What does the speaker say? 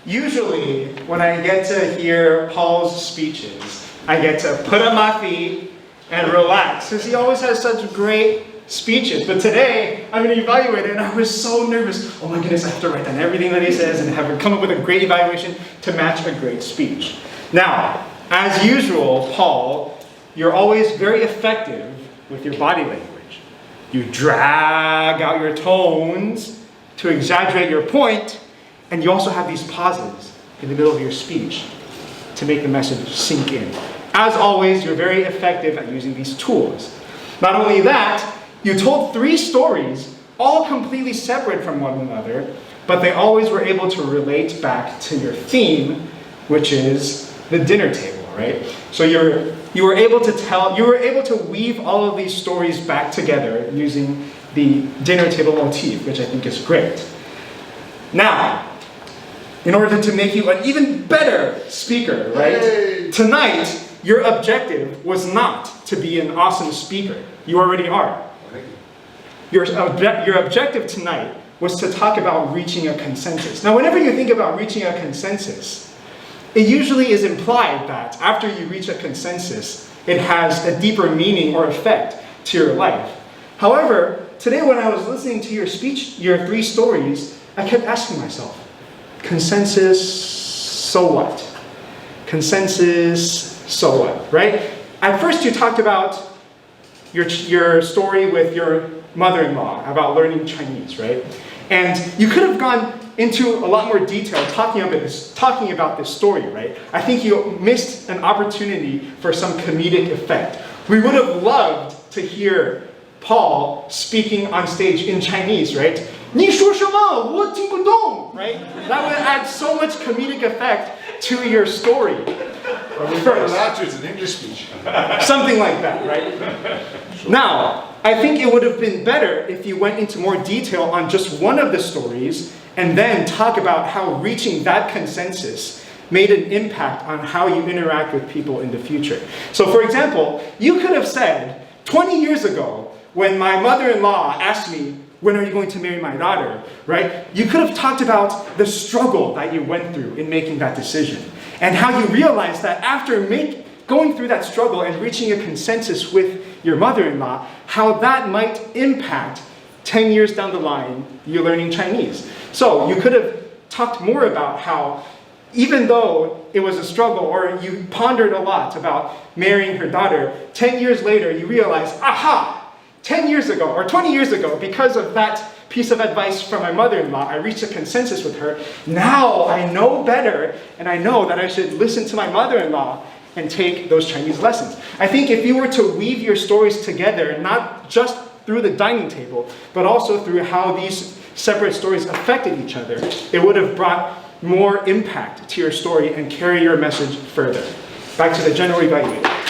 usually when I get to hear Paul's speeches, I get to put up my feet and relax, because he always has such great speeches. But today, I'm an evaluator, and I was so nervous. Oh my goodness, I have to write down everything that he says and have him come up with a great evaluation to match a great speech. Now, as usual, Paul, you're always very effective with your body language. You drag out your tones to exaggerate your point, and you also have these pauses in the middle of your speech to make the message sink in. As always, you're very effective at using these tools. Not only that, you told 3 stories, all completely separate from one another, but they always were able to relate back to your theme, which is the dinner table, right? So you were able to weave all of these stories back together using the dinner table motif, which I think is great. Now, in order to make you an even better speaker, right? Yay! Tonight, your objective was not to be an awesome speaker. You already are. Your objective tonight was to talk about reaching a consensus. Now, whenever you think about reaching a consensus, it usually is implied that after you reach a consensus, it has a deeper meaning or effect to your life. However, today when I was listening to your speech, your 3 stories, I kept asking myself, consensus, so what? Consensus, so what, right? At first you talked about your story with your mother-in-law about learning Chinese, right? And you could have gone into a lot more detail talking about this story, right? I think you missed an opportunity for some comedic effect. We would have loved to hear Paul speaking on stage in Chinese, right? 你说什么？我听不懂, right? That would add so much comedic effect to your story. First, it's an English speech. Something like that, right? Now, I think it would have been better if you went into more detail on just one of the stories and then talk about how reaching that consensus made an impact on how you interact with people in the future. So for example, you could have said, 20 years ago, when my mother-in-law asked me, when are you going to marry my daughter, right? You could have talked about the struggle that you went through in making that decision and how you realized that after going through that struggle and reaching a consensus with your mother-in-law, how that might impact 10 years down the line, you learning Chinese. So you could have talked more about how even though it was a struggle or you pondered a lot about marrying her daughter, 10 years later you realize, aha, 10 years ago or 20 years ago, because of that piece of advice from my mother-in-law, I reached a consensus with her. Now I know better, and I know that I should listen to my mother-in-law and take those Chinese lessons. I think if you were to weave your stories together, not just through the dining table, but also through how these separate stories affected each other, it would have brought more impact to your story and carry your message further. Back to the general evaluator.